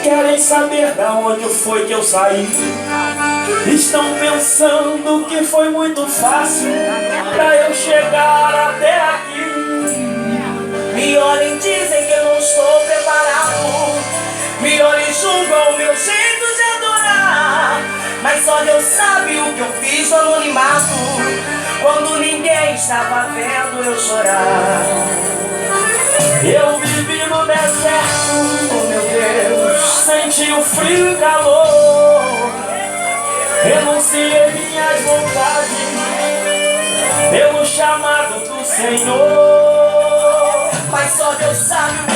Querem saber da onde foi que eu saí. Estão pensando que foi muito fácil pra eu chegar até aqui. Me olhem, dizem que eu não estou preparado. Me olhem, julgam o meu jeito de adorar. Mas só Deus sabe o que eu fiz no anonimato, quando ninguém estava vendo eu chorar. Eu vivi no deserto, oh meu Deus, senti o frio e calor. Renunciei minhas vontades pelo chamado do Senhor. Mas só Deus sabe o